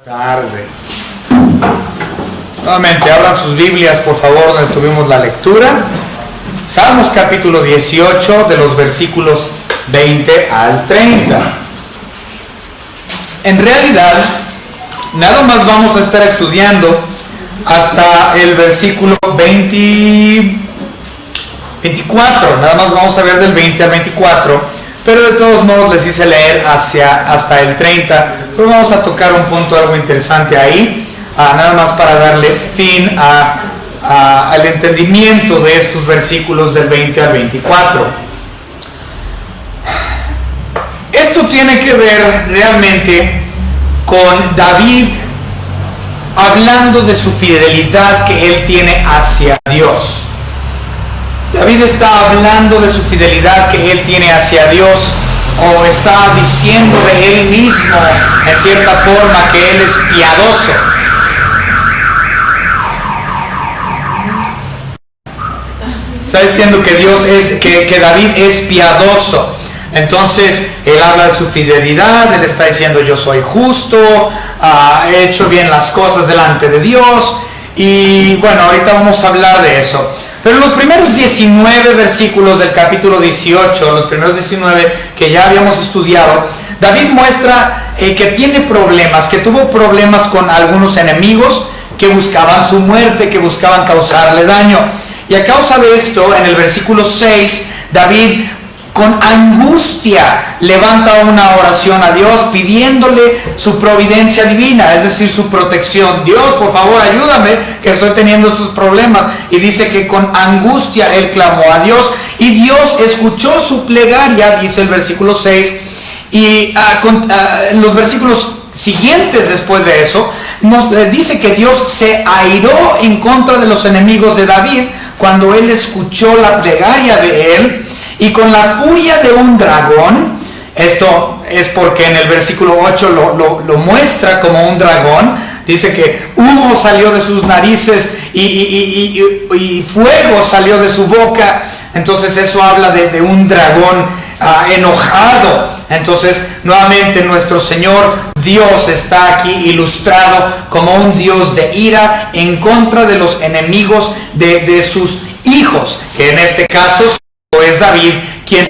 Tarde. Nuevamente, abran sus Biblias, por favor, donde tuvimos la lectura. Salmos capítulo 18, de los versículos 20 al 30. En realidad, nada más vamos a estar estudiando hasta el versículo 24. Nada más vamos a ver del 20 al 24. Pero de todos modos les hice leer hasta el 30. Pero vamos a tocar un punto algo interesante ahí, nada más para darle fin al entendimiento de estos versículos del 20 al 24. Esto tiene que ver realmente con David hablando de su fidelidad que él tiene hacia Dios. David está hablando de su fidelidad que él tiene hacia Dios, o está diciendo de él mismo, en cierta forma, que él es piadoso. Está diciendo que que David es piadoso. Entonces, él habla de su fidelidad, él está diciendo: yo soy justo, he hecho bien las cosas delante de Dios. Y bueno, ahorita vamos a hablar de eso. Pero los primeros 19 versículos del capítulo 18, los primeros 19 que ya habíamos estudiado, David muestra que tiene problemas, que tuvo problemas con algunos enemigos que buscaban su muerte, que buscaban causarle daño. Y a causa de esto, en el versículo 6, David con angustia levanta una oración a Dios pidiéndole su providencia divina, es decir, su protección. Dios, por favor, ayúdame, que estoy teniendo estos problemas. Y dice que con angustia él clamó a Dios y Dios escuchó su plegaria, dice el versículo 6. Y los versículos siguientes después de eso nos dice que Dios se airó en contra de los enemigos de David cuando él escuchó la plegaria de él. Y con la furia de un dragón, esto es porque en el versículo 8 lo muestra como un dragón, dice que humo salió de sus narices y fuego salió de su boca. Entonces eso habla de un dragón enojado. Entonces nuevamente nuestro Señor Dios está aquí ilustrado como un Dios de ira en contra de los enemigos de sus hijos, que en este caso es David, quien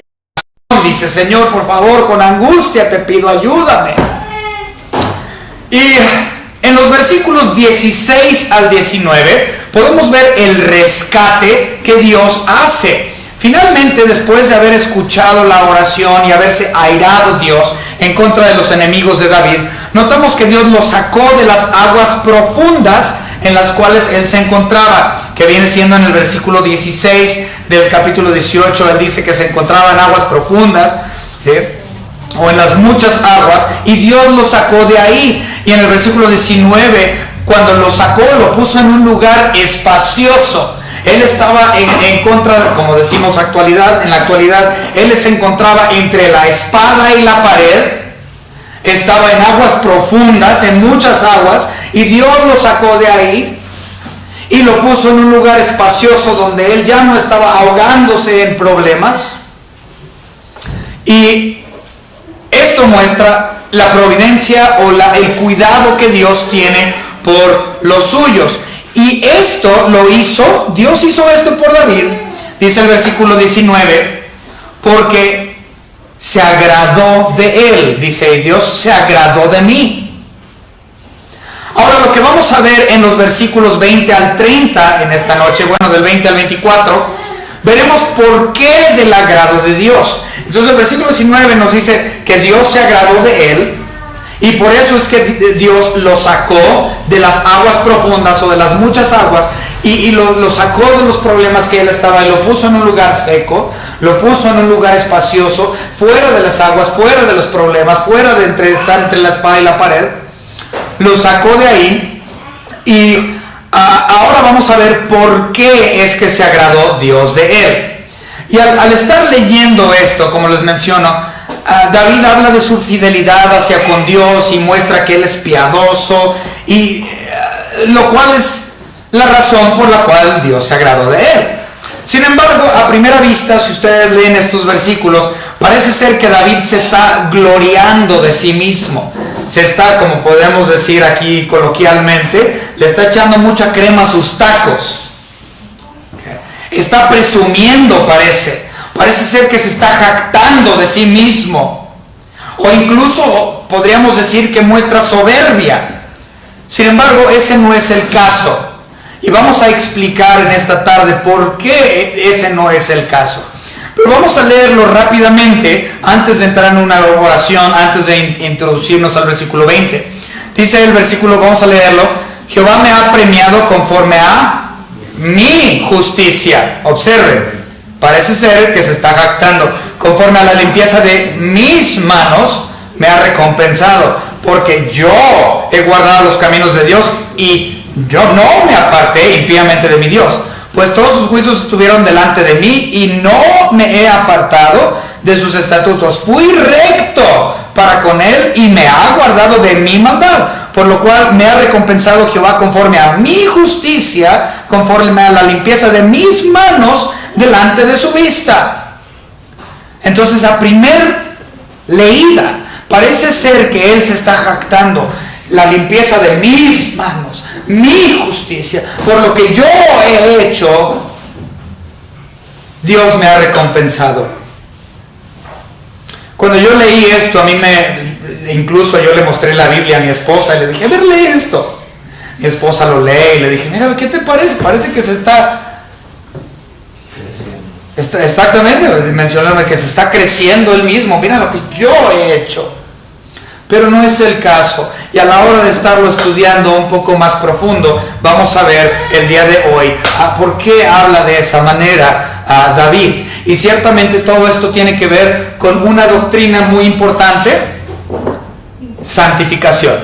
dice: Señor, por favor, con angustia te pido, ayúdame. Y en los versículos 16 al 19 podemos ver el rescate que Dios hace. Finalmente, después de haber escuchado la oración y haberse airado Dios en contra de los enemigos de David, notamos que Dios lo sacó de las aguas profundas en las cuales él se encontraba, que viene siendo en el versículo 16 del capítulo 18. Él dice que se encontraba en aguas profundas, ¿sí?, o en las muchas aguas, y Dios lo sacó de ahí. Y en el versículo 19, cuando lo sacó, lo puso en un lugar espacioso. Él estaba en contra, como decimos en la actualidad, él se encontraba entre la espada y la pared. Estaba en aguas profundas, en muchas aguas, y Dios lo sacó de ahí y lo puso en un lugar espacioso donde él ya no estaba ahogándose en problemas. Y esto muestra la providencia o el cuidado que Dios tiene por los suyos. Y esto Dios hizo esto por David, dice el versículo 19, porque se agradó de él. Dice: Dios se agradó de mí. Ahora, lo que vamos a ver en los versículos 20 al 30 en esta noche, bueno, del 20 al 24, veremos por qué del agrado de Dios. Entonces el versículo 19 nos dice que Dios se agradó de él, y por eso es que Dios lo sacó de las aguas profundas o de las muchas aguas, y lo sacó de los problemas que él estaba, y lo puso en un lugar seco, lo puso en un lugar espacioso, fuera de las aguas, fuera de los problemas, fuera de estar entre la espada y la pared. Lo sacó de ahí. Y ahora vamos a ver por qué es que se agradó Dios de él. Y al estar leyendo esto, como les menciono, David habla de su fidelidad hacia con Dios y muestra que él es piadoso, y lo cual es la razón por la cual Dios se agradó de él. Sin embargo, a primera vista, si ustedes leen estos versículos, parece ser que David se está gloriando de sí mismo. se está, como podemos decir aquí coloquialmente, le está echando mucha crema a sus tacos. Está presumiendo, parece ser que se está jactando de sí mismo, o incluso podríamos decir que muestra soberbia. Sin embargo, ese no es el caso, y vamos a explicar en esta tarde por qué ese no es el caso. Pero vamos a leerlo rápidamente antes de entrar en una oración, antes de introducirnos al versículo 20. Dice el versículo, vamos a leerlo: Jehová me ha premiado conforme a mi justicia. Observen, parece ser que se está jactando. Conforme a la limpieza de mis manos me ha recompensado, porque yo he guardado los caminos de Dios y yo no me aparté impíamente de mi Dios. Pues todos sus juicios estuvieron delante de mí y no me he apartado de sus estatutos. Fui recto para con él y me ha guardado de mi maldad, por lo cual me ha recompensado Jehová conforme a mi justicia, conforme a la limpieza de mis manos delante de su vista. Entonces, a primer leída, parece ser que él se está jactando: la limpieza de mis manos, mi justicia, por lo que yo he hecho, Dios me ha recompensado. Cuando yo leí esto, incluso yo le mostré la Biblia a mi esposa y le dije: a ver, lee esto. Mi esposa lo lee y le dije: mira, ¿qué te parece? Parece que se está exactamente, mencionarme que se está creciendo él mismo. Mira lo que yo he hecho. Pero no es el caso, y a la hora de estarlo estudiando un poco más profundo, vamos a ver el día de hoy por qué habla de esa manera David. Y ciertamente todo esto tiene que ver con una doctrina muy importante: santificación.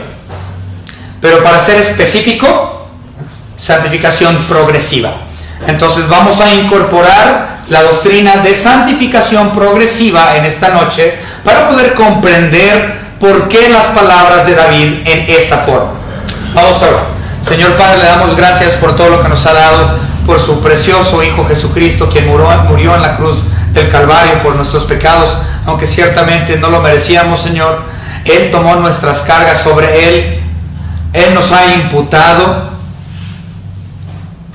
Pero para ser específico, santificación progresiva. Entonces vamos a incorporar la doctrina de santificación progresiva en esta noche para poder comprender por qué las palabras de David en esta forma. Vamos a orar. Señor Padre, le damos gracias por todo lo que nos ha dado, por su precioso Hijo Jesucristo, quien murió en la cruz del Calvario por nuestros pecados, aunque ciertamente no lo merecíamos, Señor. Él tomó nuestras cargas sobre Él. Él nos ha imputado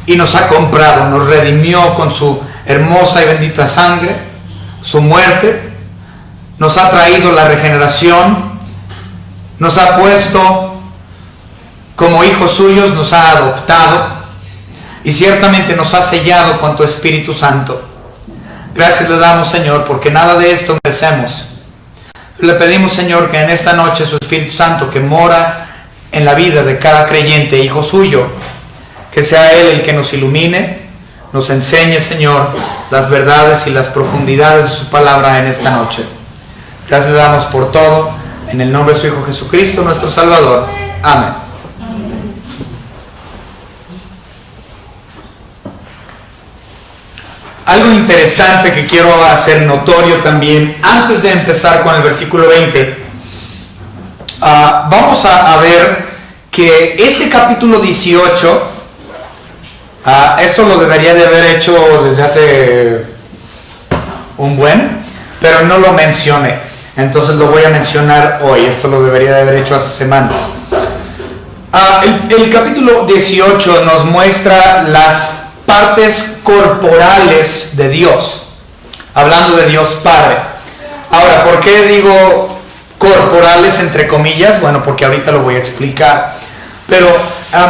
y nos ha comprado, nos redimió con su hermosa y bendita sangre, su muerte. Nos ha traído la regeneración, nos ha puesto como hijos suyos, nos ha adoptado y ciertamente nos ha sellado con tu Espíritu Santo. Gracias le damos, Señor, porque nada de esto merecemos. Le pedimos, Señor, que en esta noche su Espíritu Santo, que mora en la vida de cada creyente, hijo suyo, que sea Él el que nos ilumine, nos enseñe, Señor, las verdades y las profundidades de su palabra en esta noche. Gracias le damos por todo, en el nombre de su Hijo Jesucristo, nuestro Salvador. Amén. Algo interesante que quiero hacer notorio también, antes de empezar con el versículo 20, vamos a ver que este capítulo 18, esto lo debería de haber hecho desde hace un buen, pero no lo mencioné. Entonces lo voy a mencionar hoy. Esto lo debería de haber hecho hace semanas. El capítulo 18 nos muestra las partes corporales de Dios, hablando de Dios Padre. Ahora, ¿por qué digo corporales entre comillas? Bueno, porque ahorita lo voy a explicar. Pero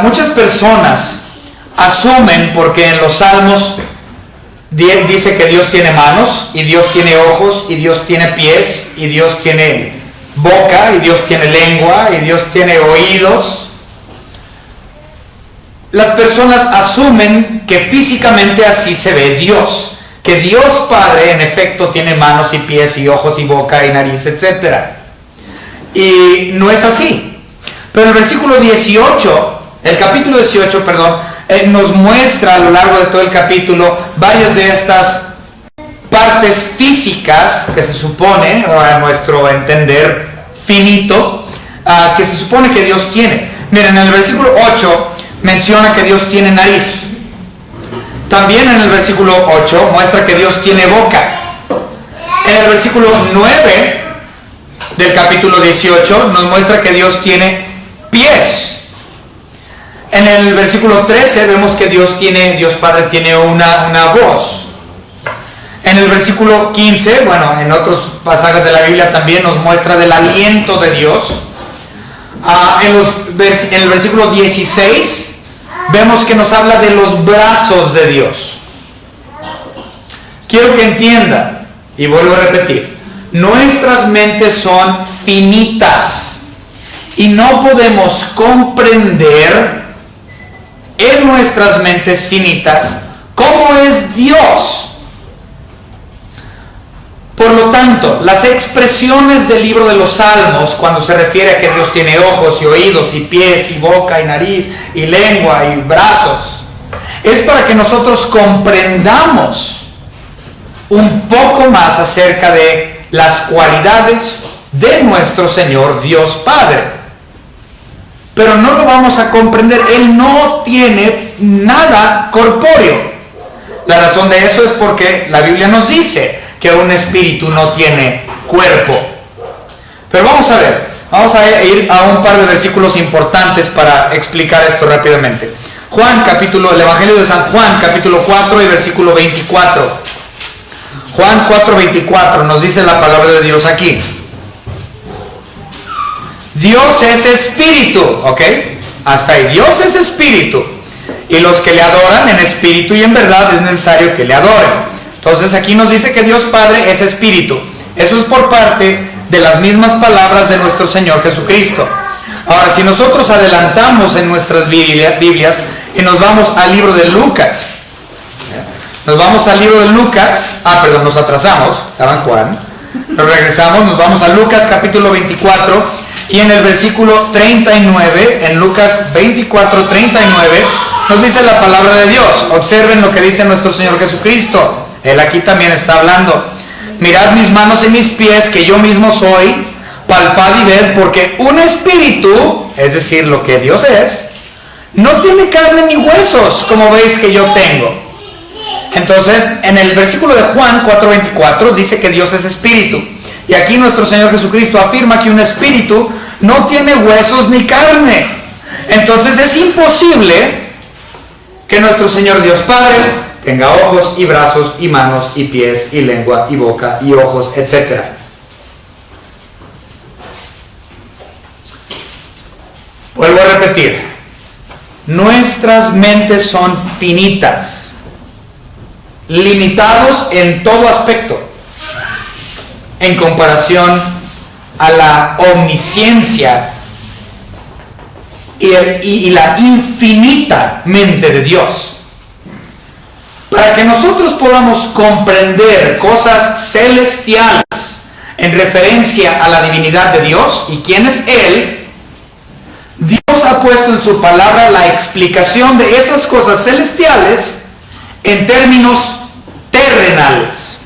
muchas personas asumen, porque en los Salmos dice que Dios tiene manos, y Dios tiene ojos, y Dios tiene pies, y Dios tiene boca, y Dios tiene lengua, y Dios tiene oídos. Las personas asumen que físicamente así se ve Dios, que Dios Padre en efecto tiene manos y pies y ojos y boca y nariz, etc. Y no es así. Pero el versículo 18, el capítulo 18, nos muestra a lo largo de todo el capítulo varias de estas partes físicas que se supone, a nuestro entender finito, que se supone que Dios tiene. Miren, en el versículo 8 menciona que Dios tiene nariz. También en el versículo 8 muestra que Dios tiene boca. En el versículo 9 del capítulo 18 nos muestra que Dios tiene pies. En el versículo 13 vemos que Dios Padre tiene una voz. En el versículo 15, bueno, en otros pasajes de la Biblia también nos muestra del aliento de Dios. En el versículo 16 vemos que nos habla de los brazos de Dios. Quiero que entiendan, y vuelvo a repetir, nuestras mentes son finitas y no podemos comprender en nuestras mentes finitas cómo es Dios. Por lo tanto, las expresiones del libro de los Salmos, cuando se refiere a que Dios tiene ojos y oídos y pies y boca y nariz y lengua y brazos, es para que nosotros comprendamos un poco más acerca de las cualidades de nuestro Señor Dios Padre. Pero no lo vamos a comprender. Él no tiene nada corpóreo. La razón de eso es porque la Biblia nos dice que un espíritu no tiene cuerpo. Pero vamos a ver, vamos a ir a un par de versículos importantes para explicar esto rápidamente. El Evangelio de San Juan, capítulo 4 y versículo 24. Juan 4:24 nos dice la palabra de Dios aquí. Dios es espíritu, ¿ok? Hasta ahí, Dios es espíritu. Y los que le adoran en espíritu y en verdad es necesario que le adoren. Entonces aquí nos dice que Dios Padre es espíritu. Eso es por parte de las mismas palabras de nuestro Señor Jesucristo. Ahora, si nosotros adelantamos en nuestras Biblias y nos vamos al libro de Lucas, nos atrasamos, estaba en Juan, nos regresamos, nos vamos a Lucas capítulo 24 y en el versículo 39, en Lucas 24, 39, nos dice la palabra de Dios. Observen lo que dice nuestro Señor Jesucristo. Él aquí también está hablando. Mirad mis manos y mis pies, que yo mismo soy, palpad y ved, porque un espíritu, es decir, lo que Dios es, no tiene carne ni huesos, como veis que yo tengo. Entonces, en el versículo de Juan 4:24 dice que Dios es espíritu. Y aquí nuestro Señor Jesucristo afirma que un espíritu no tiene huesos ni carne. Entonces es imposible que nuestro Señor Dios Padre tenga ojos y brazos y manos y pies y lengua y boca y ojos, etc. Vuelvo a repetir, nuestras mentes son finitas, limitados en todo aspecto, en comparación a la omnisciencia y la infinita mente de Dios. Para que nosotros podamos comprender cosas celestiales en referencia a la divinidad de Dios y quién es Él, Dios ha puesto en su palabra la explicación de esas cosas celestiales en términos terrenales,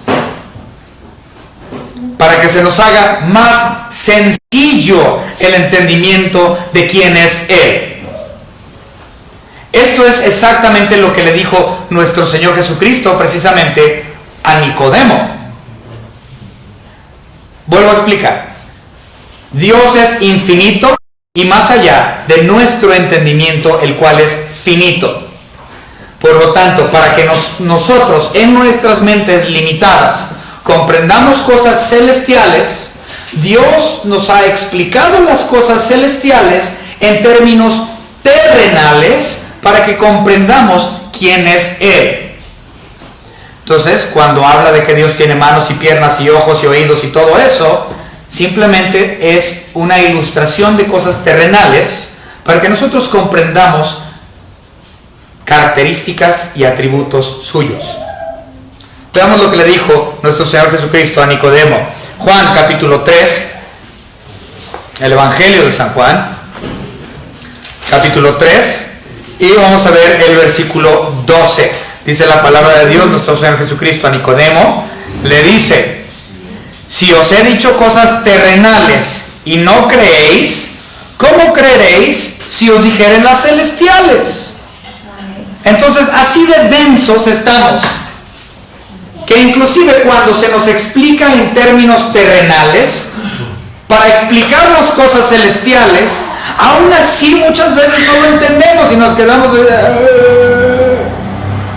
para que se nos haga más sencillo el entendimiento de quién es Él. Esto es exactamente lo que le dijo nuestro Señor Jesucristo precisamente a Nicodemo. Vuelvo a explicar. Dios es infinito y más allá de nuestro entendimiento, el cual es finito. Por lo tanto, para que nosotros en nuestras mentes limitadas comprendamos cosas celestiales, Dios nos ha explicado las cosas celestiales en términos terrenales para que comprendamos quién es Él. Entonces, cuando habla de que Dios tiene manos y piernas y ojos y oídos y todo eso, simplemente es una ilustración de cosas terrenales para que nosotros comprendamos características y atributos suyos. Veamos lo que le dijo nuestro Señor Jesucristo a Nicodemo. Juan capítulo 3, el Evangelio de San Juan, capítulo 3, y vamos a ver el versículo 12. Dice la palabra de Dios, nuestro Señor Jesucristo a Nicodemo, le dice: si os he dicho cosas terrenales y no creéis, ¿cómo creeréis si os dijere las celestiales? Entonces, así de densos estamos, que inclusive cuando se nos explica en términos terrenales, para explicarnos cosas celestiales, aún así muchas veces no lo entendemos y nos quedamos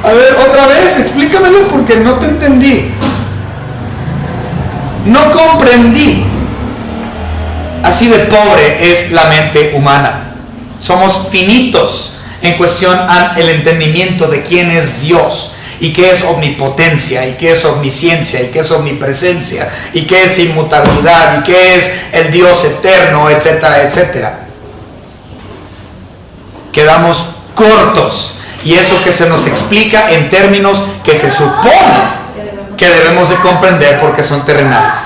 a ver, otra vez, explícamelo porque no te entendí, no comprendí. Así de pobre es la mente humana. Somos finitos en cuestión al entendimiento de quién es Dios, y qué es omnipotencia, y qué es omnisciencia, y qué es omnipresencia, y qué es inmutabilidad, y qué es el Dios eterno, etcétera, etcétera. Quedamos cortos, y eso que se nos explica en términos que se supone que debemos de comprender porque son terrenales.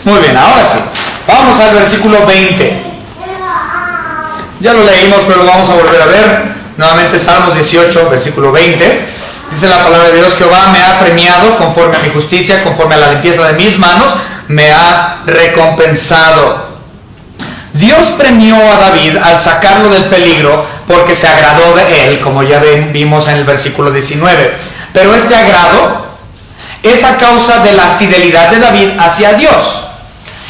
Muy bien, ahora sí, vamos al versículo 20. Ya lo leímos, pero lo vamos a volver a ver. Nuevamente Salmos 18, versículo 20. Dice la palabra de Dios: Jehová me ha premiado conforme a mi justicia, conforme a la limpieza de mis manos, me ha recompensado. Dios premió a David al sacarlo del peligro porque se agradó de él, como ya vimos en el versículo 19. Pero este agrado es a causa de la fidelidad de David hacia Dios,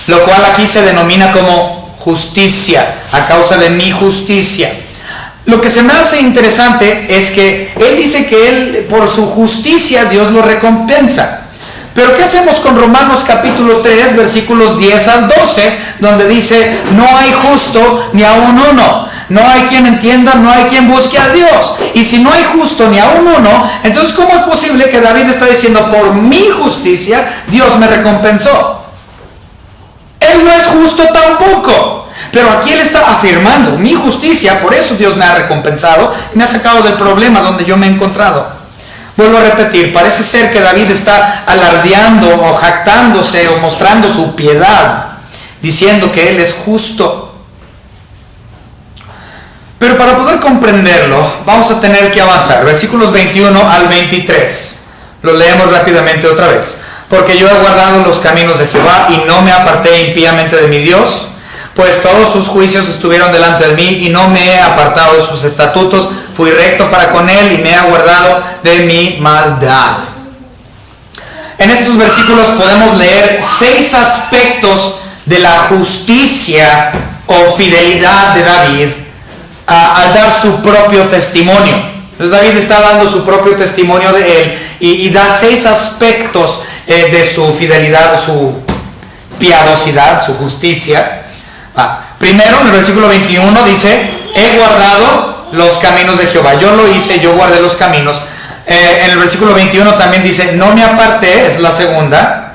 lo cual aquí se denomina como justicia, a causa de mi justicia. Lo que se me hace interesante es que él dice que él, por su justicia, Dios lo recompensa. Pero ¿qué hacemos con Romanos capítulo 3, versículos 10 al 12, donde dice: no hay justo ni aun uno, no hay quien entienda, no hay quien busque a Dios? Y si no hay justo ni aun uno, entonces ¿cómo es posible que David está diciendo: por mi justicia Dios me recompensó? Él no es justo tampoco. Pero aquí él está afirmando: mi justicia, por eso Dios me ha recompensado, me ha sacado del problema donde yo me he encontrado. Vuelvo a repetir, parece ser que David está alardeando o jactándose o mostrando su piedad, diciendo que él es justo. Pero para poder comprenderlo, vamos a tener que avanzar. Versículos 21 al 23. Lo leemos rápidamente otra vez. Porque yo he guardado los caminos de Jehová y no me aparté impíamente de mi Dios, pues todos sus juicios estuvieron delante de mí y no me he apartado de sus estatutos. Fui recto para con él y me he guardado de mi maldad. En estos versículos podemos leer 6 aspectos de la justicia o fidelidad de David al dar su propio testimonio. Entonces David está dando su propio testimonio de él y da 6 aspectos de su fidelidad, su piadosidad, su justicia. Primero, en el versículo 21 dice: he guardado los caminos de Jehová. Yo lo hice, yo guardé los caminos. En el versículo 21 también dice: no me aparté, es la segunda,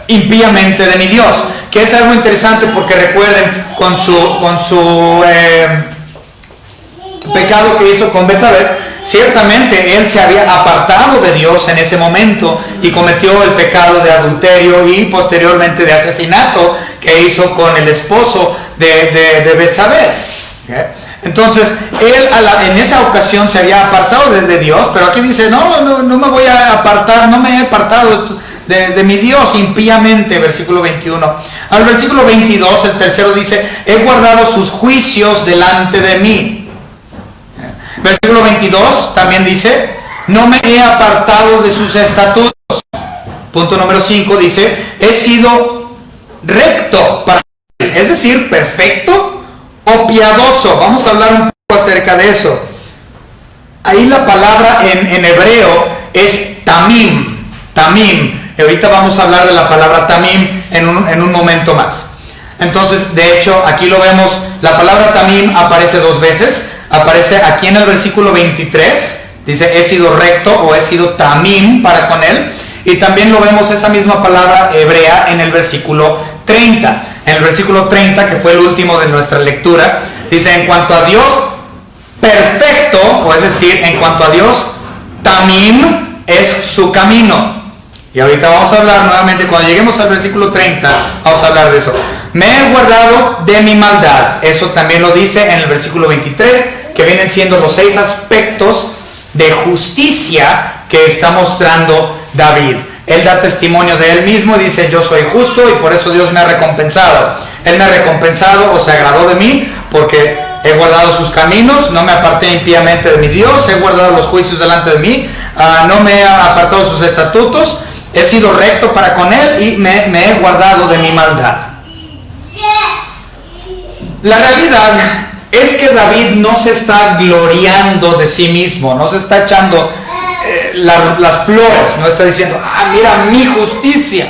impíamente de mi Dios. Que es algo interesante porque recuerden con su pecado que hizo con Betsabé, ciertamente él se había apartado de Dios en ese momento y cometió el pecado de adulterio y posteriormente de asesinato que hizo con el esposo de Betsabé. Entonces él en esa ocasión se había apartado de Dios, pero aquí dice: no me voy a apartar, no me he apartado de mi Dios impíamente. Versículo 21. Al versículo 22, el tercero dice: he guardado sus juicios delante de mí. Versículo 22 también dice: no me he apartado de sus estatutos. Punto número 5 dice: he sido recto para él, es decir, perfecto o piadoso. Vamos a hablar un poco acerca de eso. Ahí la palabra en hebreo es tamim. Y ahorita vamos a hablar de la palabra tamim en un momento más. Entonces, de hecho, aquí lo vemos, la palabra tamim aparece 2 veces. Aparece aquí en el versículo 23, dice: he sido recto o he sido tamim para con él. Y también lo vemos esa misma palabra hebrea en el versículo 30. En el versículo 30, que fue el último de nuestra lectura, dice: en cuanto a Dios, perfecto, o es decir, en cuanto a Dios, tamim es su camino. Y ahorita vamos a hablar nuevamente, cuando lleguemos al versículo 30, vamos a hablar de eso. Me he guardado de mi maldad. Eso también lo dice en el versículo 23, que vienen siendo los 6 aspectos de justicia que está mostrando David. Él da testimonio de él mismo y dice: yo soy justo y por eso Dios me ha recompensado. Él me ha recompensado o se agradó de mí porque he guardado sus caminos, no me aparté impíamente de mi Dios, he guardado los juicios delante de mí, no me he apartado de sus estatutos. He sido recto para con Él y me he guardado de mi maldad. La realidad es que David no se está gloriando de sí mismo, no se está echando las flores, no está diciendo, mira mi justicia.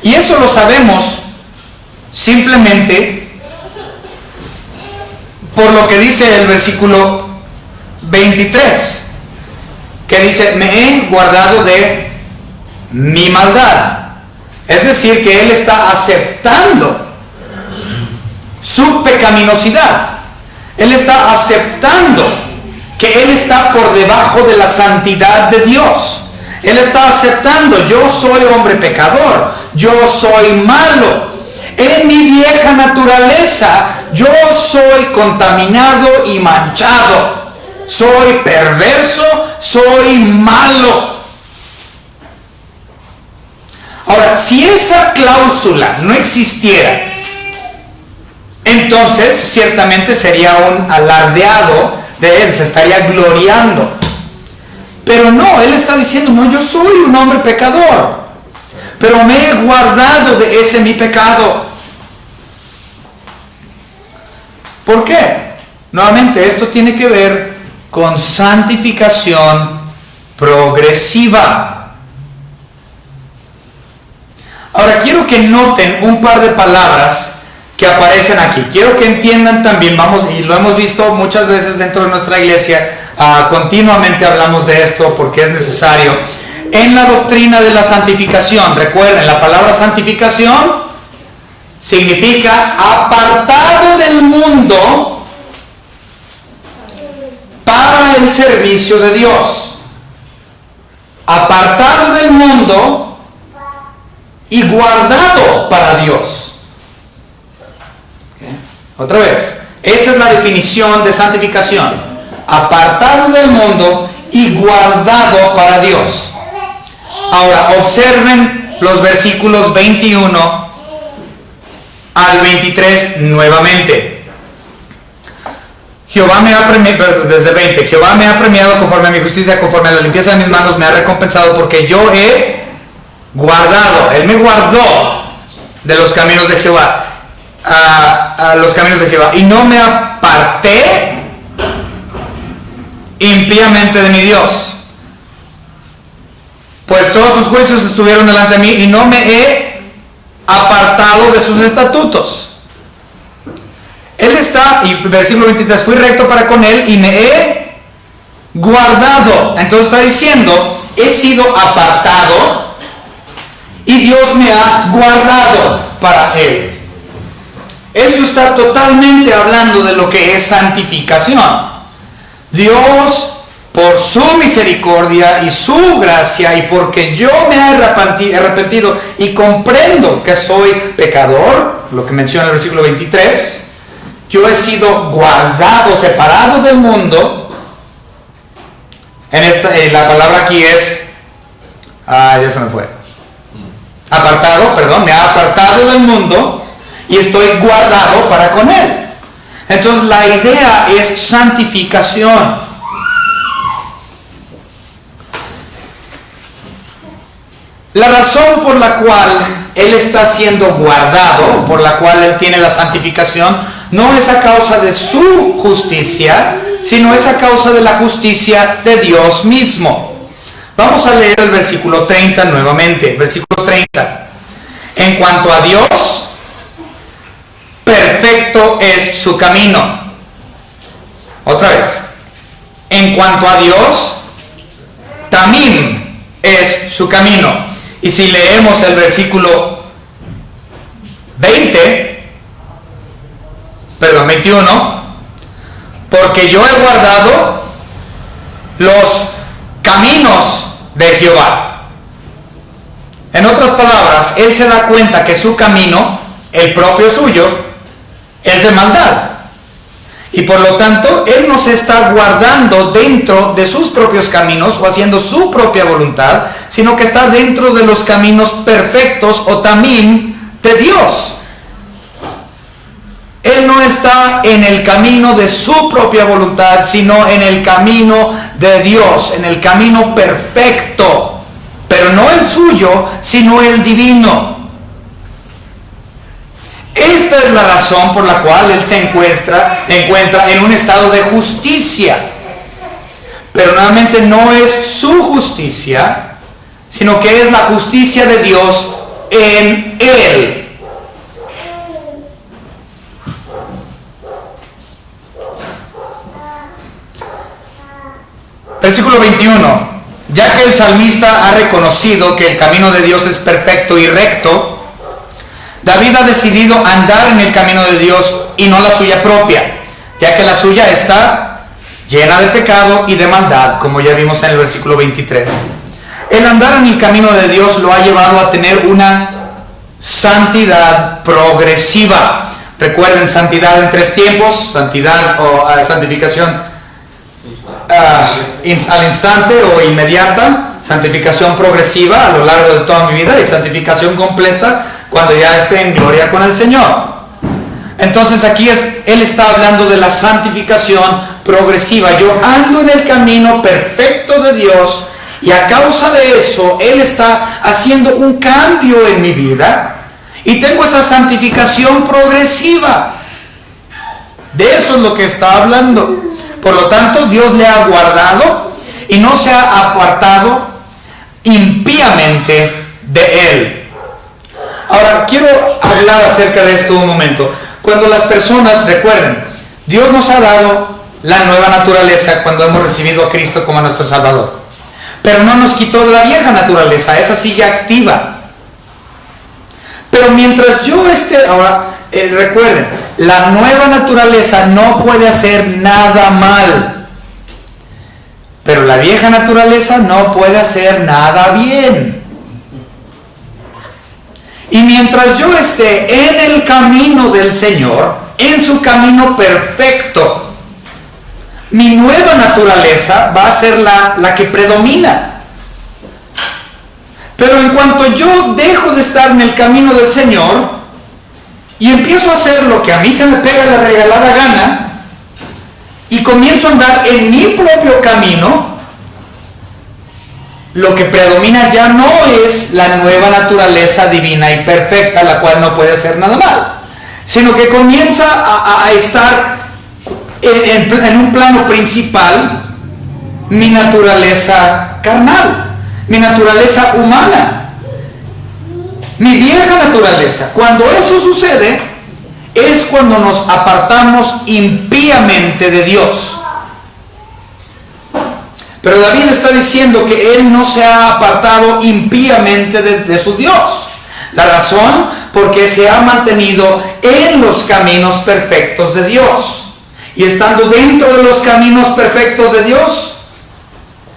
Y eso lo sabemos simplemente por lo que dice el versículo 23, que dice, me he guardado de mi maldad. Es decir, que él está aceptando su pecaminosidad. Él está aceptando que él está por debajo de la santidad de Dios. Él está aceptando, yo soy hombre pecador, yo soy malo. En mi vieja naturaleza, yo soy contaminado y manchado. Soy perverso, soy malo. Ahora, si esa cláusula no existiera, entonces ciertamente sería un alardeado de él, se estaría gloriando. Pero no, él está diciendo, no, yo soy un hombre pecador, pero me he guardado de ese mi pecado. ¿Por qué? Nuevamente, esto tiene que ver con santificación progresiva. Ahora, quiero que noten un par de palabras que aparecen aquí. Quiero que entiendan también, y lo hemos visto muchas veces dentro de nuestra iglesia, continuamente hablamos de esto porque es necesario. En la doctrina de la santificación, recuerden, la palabra santificación significa apartado del mundo para el servicio de Dios. Apartado del mundo y guardado para Dios. Otra vez, esa es la definición de santificación. Apartado del mundo y guardado para Dios. Ahora, observen los versículos 21 al 23 nuevamente. Jehová me ha premiado, desde 20, Jehová me ha premiado conforme a mi justicia, conforme a la limpieza de mis manos, me ha recompensado porque yo he guardado, Él me guardó de los caminos de Jehová, a los caminos de Jehová, y no me aparté impíamente de mi Dios, pues todos sus juicios estuvieron delante de mí y no me he apartado de sus estatutos. Él está, y versículo 23, fui recto para con Él y me he guardado. Entonces está diciendo, he sido apartado y Dios me ha guardado para Él. Eso está totalmente hablando de lo que es santificación. Dios, por su misericordia y su gracia, y porque yo me he arrepentido y comprendo que soy pecador, lo que menciona el versículo 23, yo he sido guardado, separado del mundo. La palabra aquí es, ya se me fue, apartado, perdón, me ha apartado del mundo y estoy guardado para con Él. Entonces la idea es santificación. La razón por la cual Él está siendo guardado, por la cual Él tiene la santificación, no es a causa de su justicia, sino es a causa de la justicia de Dios mismo. Vamos a leer el versículo 30 nuevamente. Versículo 30. En cuanto a Dios, perfecto es su camino. Otra vez. En cuanto a Dios, también es su camino. Y si leemos el versículo 21, porque yo he guardado los caminos de Jehová. En otras palabras, él se da cuenta que su camino, el propio suyo, es de maldad. Y por lo tanto, él no se está guardando dentro de sus propios caminos o haciendo su propia voluntad, sino que está dentro de los caminos perfectos o también de Dios. Él no está en el camino de su propia voluntad, sino en el camino de Dios, en el camino perfecto. pero no el suyo, sino el divino. Esta es la razón por la cual él se encuentra en un estado de justicia. Pero nuevamente no es su justicia, sino que es la justicia de Dios en él. Versículo 21. Ya que el salmista ha reconocido que el camino de Dios es perfecto y recto, David ha decidido andar en el camino de Dios y no la suya propia, ya que la suya está llena de pecado y de maldad, como ya vimos en el versículo 23. El andar en el camino de Dios lo ha llevado a tener una santidad progresiva. Recuerden, santidad en 3 tiempos: santidad o santificación al instante o inmediata, santificación progresiva a lo largo de toda mi vida y santificación completa cuando ya esté en gloria con el Señor. Entonces aquí él está hablando de la santificación progresiva. Yo ando en el camino perfecto de Dios y a causa de eso él está haciendo un cambio en mi vida y tengo esa santificación progresiva. De eso es lo que está hablando. Por lo tanto, Dios le ha guardado y no se ha apartado impíamente de él. Ahora, quiero hablar acerca de esto un momento. Cuando las personas, recuerden, Dios nos ha dado la nueva naturaleza cuando hemos recibido a Cristo como nuestro Salvador. Pero no nos quitó de la vieja naturaleza, esa sigue activa. Pero mientras yo esté, ahora, recuerden, la nueva naturaleza no puede hacer nada mal. Pero la vieja naturaleza no puede hacer nada bien. Y mientras yo esté en el camino del Señor, en su camino perfecto, mi nueva naturaleza va a ser la que predomina. Pero en cuanto yo dejo de estar en el camino del Señor y empiezo a hacer lo que a mí se me pega la regalada gana y comienzo a andar en mi propio camino, lo que predomina ya no es la nueva naturaleza divina y perfecta, la cual no puede hacer nada mal, sino que comienza a estar en un plano principal mi naturaleza carnal, mi naturaleza humana, mi vieja naturaleza. Cuando eso sucede es cuando nos apartamos impíamente de Dios. Pero David está diciendo que él no se ha apartado impíamente de su Dios. La razón, porque se ha mantenido en los caminos perfectos de Dios. Y estando dentro de los caminos perfectos de Dios,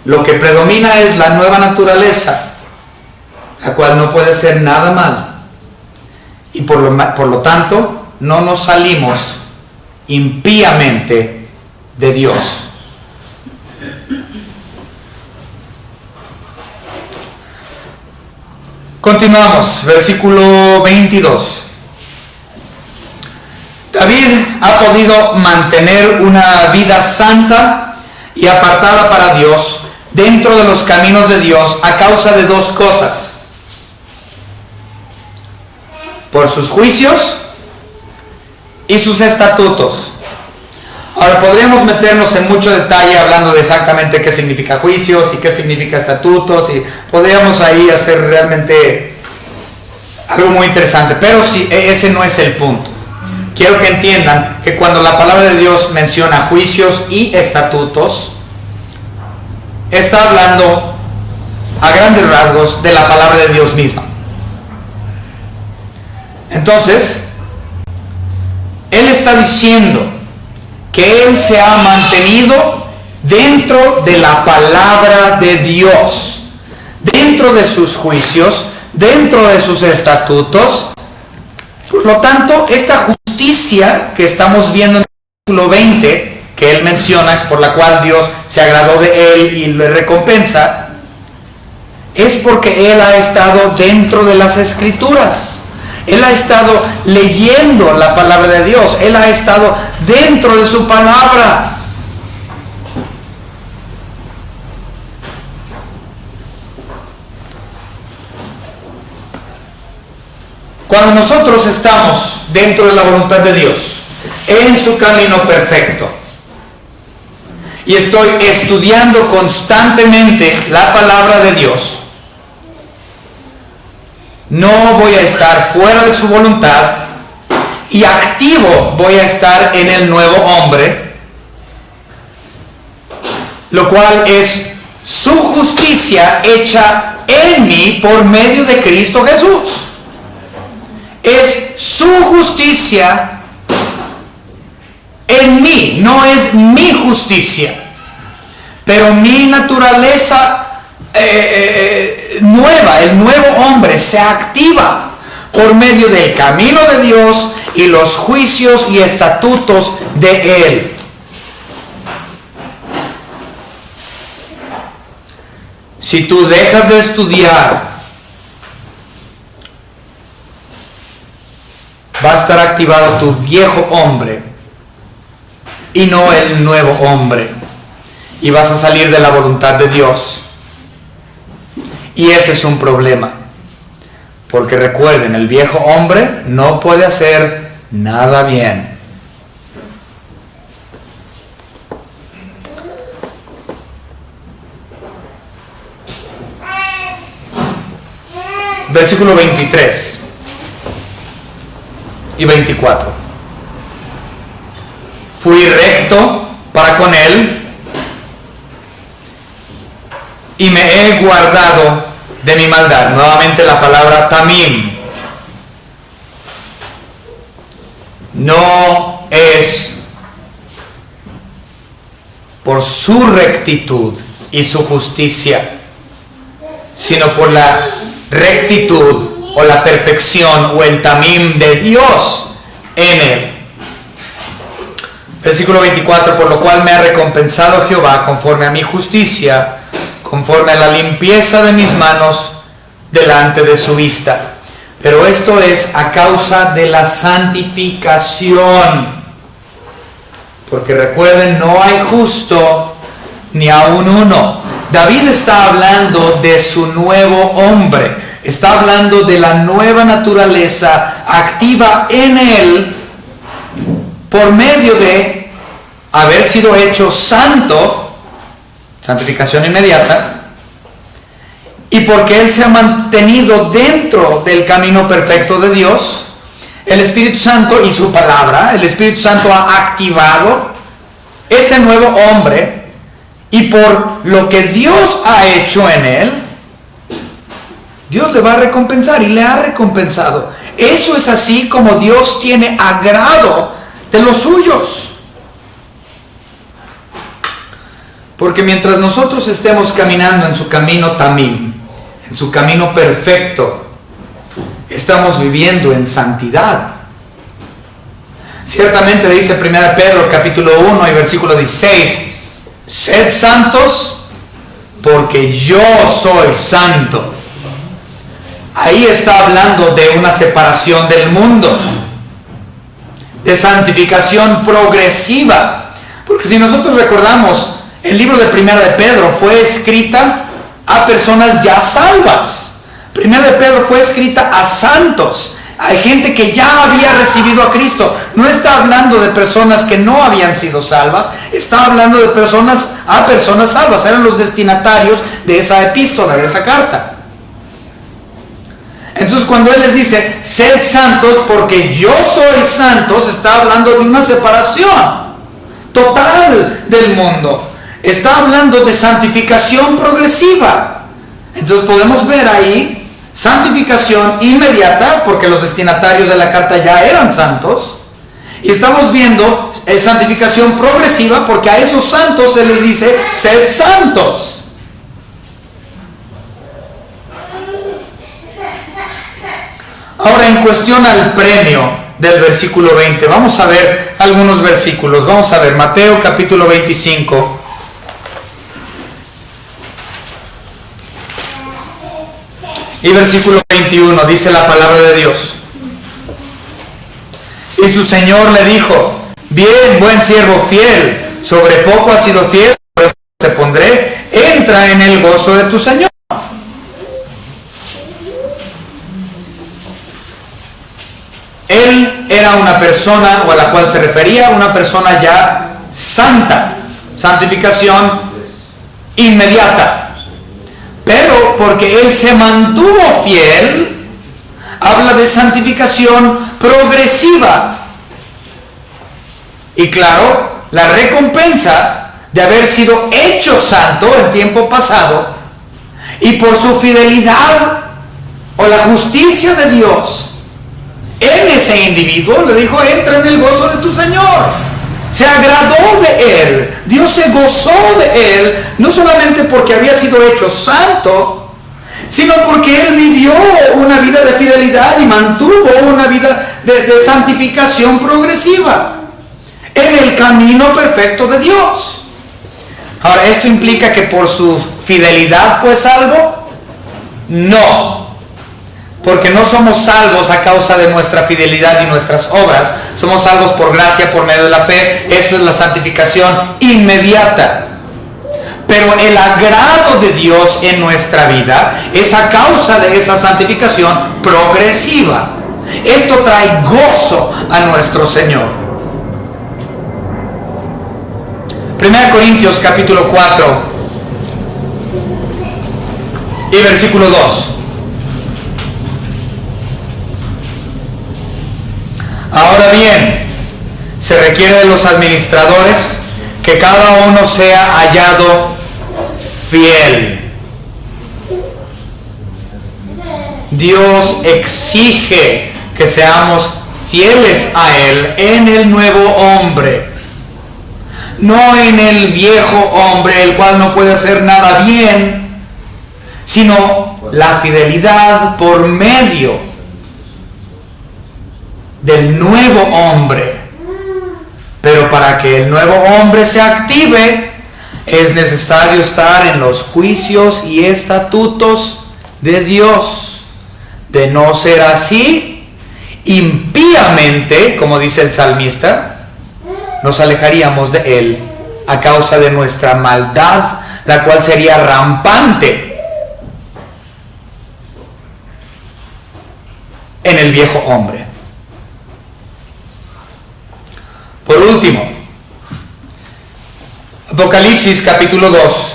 lo que predomina es la nueva naturaleza, la cual no puede hacer nada mal. Y por lo tanto, no nos salimos impíamente de Dios. Continuamos, versículo 22. David ha podido mantener una vida santa y apartada para Dios dentro de los caminos de Dios a causa de 2 cosas: por sus juicios y sus estatutos. Ahora podríamos meternos en mucho detalle hablando de exactamente qué significa juicios y qué significa estatutos, y podríamos ahí hacer realmente algo muy interesante, pero sí, ese no es el punto. Quiero que entiendan que cuando la palabra de Dios menciona juicios y estatutos, está hablando a grandes rasgos de la palabra de Dios misma. Entonces, Él está diciendo que Él se ha mantenido dentro de la palabra de Dios, dentro de sus juicios, dentro de sus estatutos. Por lo tanto, esta justicia que estamos viendo en el versículo 20, que Él menciona, por la cual Dios se agradó de Él y le recompensa, es porque Él ha estado dentro de las Escrituras. Él ha estado leyendo la palabra de Dios. Él ha estado dentro de su palabra. Cuando nosotros estamos dentro de la voluntad de Dios, en su camino perfecto, y estoy estudiando constantemente la palabra de Dios, no voy a estar fuera de su voluntad y activo voy a estar en el nuevo hombre, lo cual es su justicia hecha en mí por medio de Cristo Jesús. Es su justicia en mí, no es mi justicia, pero mi naturaleza nueva, el nuevo hombre se activa por medio del camino de Dios y los juicios y estatutos de Él. Si tú dejas de estudiar, va a estar activado tu viejo hombre y no el nuevo hombre, y vas a salir de la voluntad de Dios. Y ese es un problema, porque recuerden, el viejo hombre no puede hacer nada bien. Versículo 23 y 24. Fui recto para con él y me he guardado de mi maldad. Nuevamente la palabra tamim. No es por su rectitud y su justicia, sino por la rectitud o la perfección o el tamim de Dios en él. Versículo 24, por lo cual me ha recompensado Jehová conforme a mi justicia, conforme a la limpieza de mis manos delante de su vista. Pero esto es a causa de la santificación. Porque recuerden, no hay justo ni aun uno. David está hablando de su nuevo hombre. Está hablando de la nueva naturaleza activa en él por medio de haber sido hecho santo, santificación inmediata, y porque él se ha mantenido dentro del camino perfecto de Dios. El Espíritu Santo y su palabra, el Espíritu Santo ha activado ese nuevo hombre, y por lo que Dios ha hecho en él, Dios le va a recompensar y le ha recompensado. Eso es así como Dios tiene agrado de los suyos. Porque mientras nosotros estemos caminando en su camino tamim, en su camino perfecto, estamos viviendo en santidad. Ciertamente dice 1 Pedro capítulo 1 y versículo 16, sed santos porque yo soy santo. Ahí está hablando de una separación del mundo, de santificación progresiva. Porque si nosotros recordamos, el libro de 1 de Pedro fue escrita a personas ya salvas. 1 de Pedro fue escrita a santos. Hay gente que ya había recibido a Cristo. No está hablando de personas que no habían sido salvas. Está hablando de personas salvas. Eran los destinatarios de esa epístola, de esa carta. Entonces cuando él les dice, sed santos porque yo soy santo, se está hablando de una separación total del mundo. Está hablando de santificación progresiva. Entonces podemos ver ahí santificación inmediata, porque los destinatarios de la carta ya eran santos. Y estamos viendo santificación progresiva, porque a esos santos se les dice, sed santos. Ahora, en cuestión al premio del versículo 20, vamos a ver algunos versículos. Vamos a ver Mateo capítulo 25. Y versículo 21, dice la palabra de Dios. Y su Señor le dijo, bien, buen siervo fiel, sobre poco has sido fiel, sobre poco te pondré, entra en el gozo de tu Señor. era una persona, o a la cual se refería, una persona ya santa, santificación inmediata. Pero porque él se mantuvo fiel, habla de santificación progresiva. Y claro, la recompensa de haber sido hecho santo en tiempo pasado y por su fidelidad o la justicia de Dios en ese individuo, le dijo: entra en el gozo de tu Señor. Se agradó de él, Dios se gozó de él, no solamente porque había sido hecho santo, sino porque él vivió una vida de fidelidad y mantuvo una vida de santificación progresiva en el camino perfecto de Dios. Ahora, ¿esto implica que por su fidelidad fue salvo? No. Porque no somos salvos a causa de nuestra fidelidad y nuestras obras. Somos salvos por gracia, por medio de la fe. Esto es la santificación inmediata. Pero el agrado de Dios en nuestra vida es a causa de esa santificación progresiva. Esto trae gozo a nuestro Señor. 1 Corintios capítulo 4 y versículo 2. Ahora bien, se requiere de los administradores que cada uno sea hallado fiel. Dios exige que seamos fieles a Él en el nuevo hombre, no en el viejo hombre, el cual no puede hacer nada bien, sino la fidelidad por medio del nuevo hombre. Pero para que el nuevo hombre se active, es necesario estar en los juicios y estatutos de Dios. De no ser así, impíamente, como dice el salmista, nos alejaríamos de Él a causa de nuestra maldad, la cual sería rampante en el viejo hombre. Por último, Apocalipsis capítulo 2.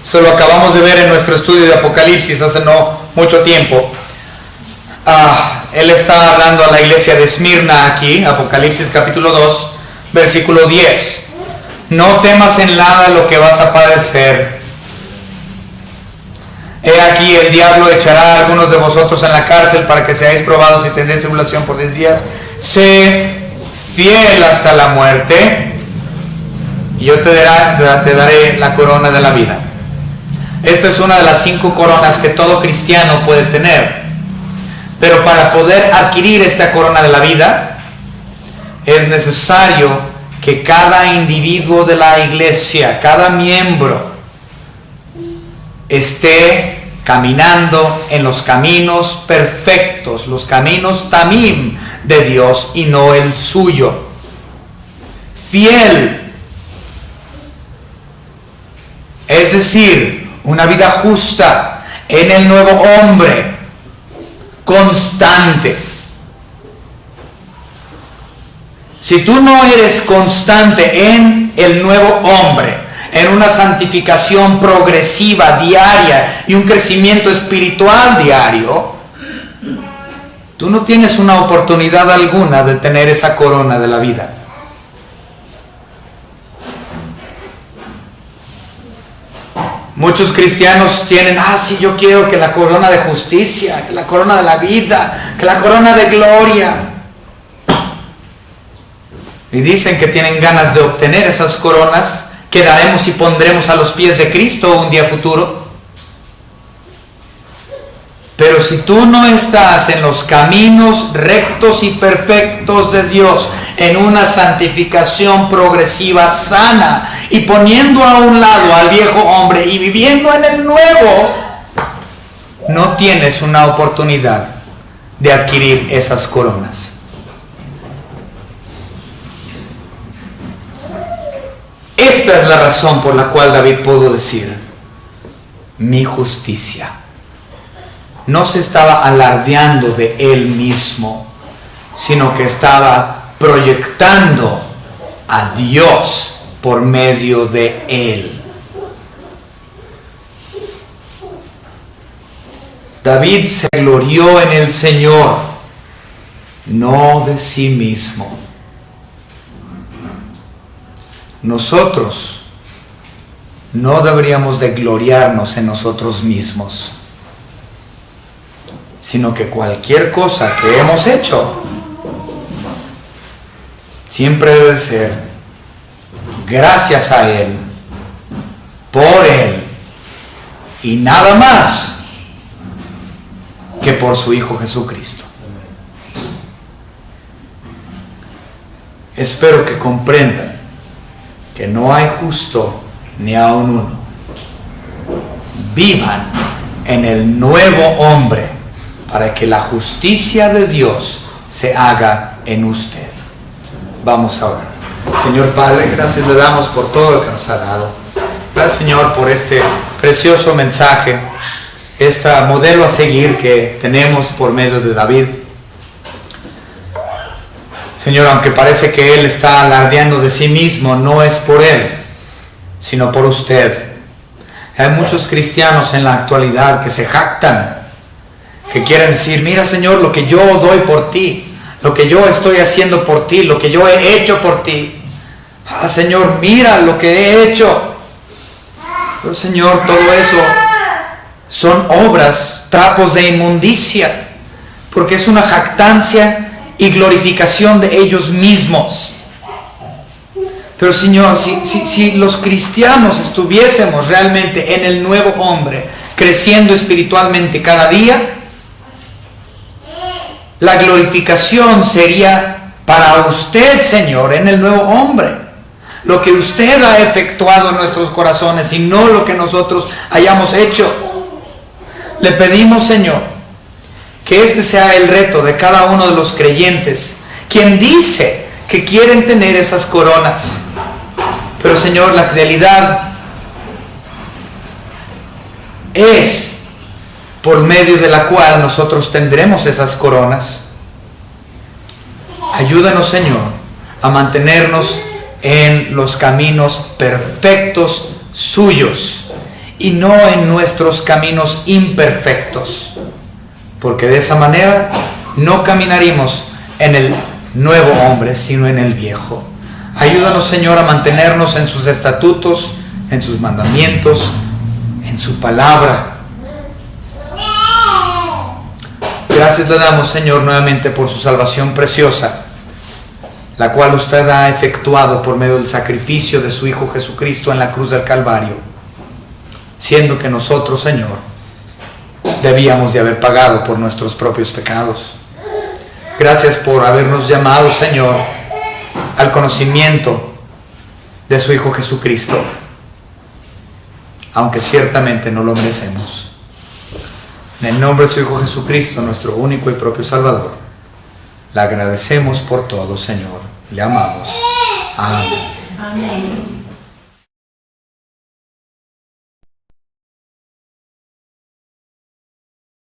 Esto lo acabamos de ver en nuestro estudio de Apocalipsis hace no mucho tiempo. Él está hablando a la iglesia de Esmirna aquí, Apocalipsis capítulo 2, versículo 10. No temas en nada lo que vas a padecer. He aquí, el diablo echará a algunos de vosotros en la cárcel para que seáis probados y tendréis tribulación por 10 días. Sé fiel hasta la muerte y yo te daré la corona de la vida. Esta es una de las 5 coronas que todo cristiano puede tener. Pero para poder adquirir esta corona de la vida, es necesario que cada individuo de la iglesia, cada miembro, esté caminando en los caminos perfectos, los caminos tamim de Dios y no el suyo. Fiel, es decir, una vida justa en el nuevo hombre, constante. Si tú no eres constante en el nuevo hombre, en una santificación progresiva diaria y un crecimiento espiritual diario, tú no tienes una oportunidad alguna de tener esa corona de la vida. Muchos cristianos tienen: sí, yo quiero que la corona de justicia, que la corona de la vida, que la corona de gloria. Y dicen que tienen ganas de obtener esas coronas que daremos y pondremos a los pies de Cristo un día futuro. Pero si tú no estás en los caminos rectos y perfectos de Dios, en una santificación progresiva sana, y poniendo a un lado al viejo hombre y viviendo en el nuevo, no tienes una oportunidad de adquirir esas coronas. Esta es la razón por la cual David pudo decir: mi justicia no se estaba alardeando de él mismo, sino que estaba proyectando a Dios por medio de él. David se glorió en el Señor, no de sí mismo. Nosotros no deberíamos de gloriarnos en nosotros mismos, sino que cualquier cosa que hemos hecho siempre debe ser gracias a Él, por Él, y nada más que por su Hijo Jesucristo. Espero que comprendan que no hay justo ni aun uno. Vivan en el nuevo hombre para que la justicia de Dios se haga en usted. Vamos a orar. Señor Padre, gracias le damos por todo lo que nos ha dado. Gracias, Señor, por este precioso mensaje, este modelo a seguir que tenemos por medio de David. Señor, aunque parece que él está alardeando de sí mismo, no es por él, sino por usted. Hay muchos cristianos en la actualidad que se jactan, que quieren decir: mira, Señor, lo que yo doy por ti, lo que yo estoy haciendo por ti, lo que yo he hecho por ti. Ah, Señor, mira lo que he hecho. Pero, Señor, todo eso son obras, trapos de inmundicia, porque es una jactancia y glorificación de ellos mismos. Pero, Señor, si los cristianos estuviésemos realmente en el nuevo hombre, creciendo espiritualmente cada día, la glorificación sería para usted, Señor, en el nuevo hombre. Lo que usted ha efectuado en nuestros corazones y no lo que nosotros hayamos hecho. Le pedimos, Señor, que este sea el reto de cada uno de los creyentes, quien dice que quieren tener esas coronas. Pero, Señor, la fidelidad es por medio de la cual nosotros tendremos esas coronas. Ayúdanos, Señor, a mantenernos en los caminos perfectos suyos y no en nuestros caminos imperfectos, porque de esa manera no caminaremos en el nuevo hombre, sino en el viejo. Ayúdanos, Señor, a mantenernos en sus estatutos, en sus mandamientos, en su palabra. Gracias le damos, Señor, nuevamente por su salvación preciosa, la cual usted ha efectuado por medio del sacrificio de su Hijo Jesucristo en la cruz del Calvario, siendo que nosotros, Señor, debíamos de haber pagado por nuestros propios pecados. Gracias por habernos llamado, Señor, al conocimiento de su Hijo Jesucristo, aunque ciertamente no lo merecemos. En el nombre de su Hijo Jesucristo, nuestro único y propio Salvador, le agradecemos por todo, Señor. Le amamos. Amén. Amén.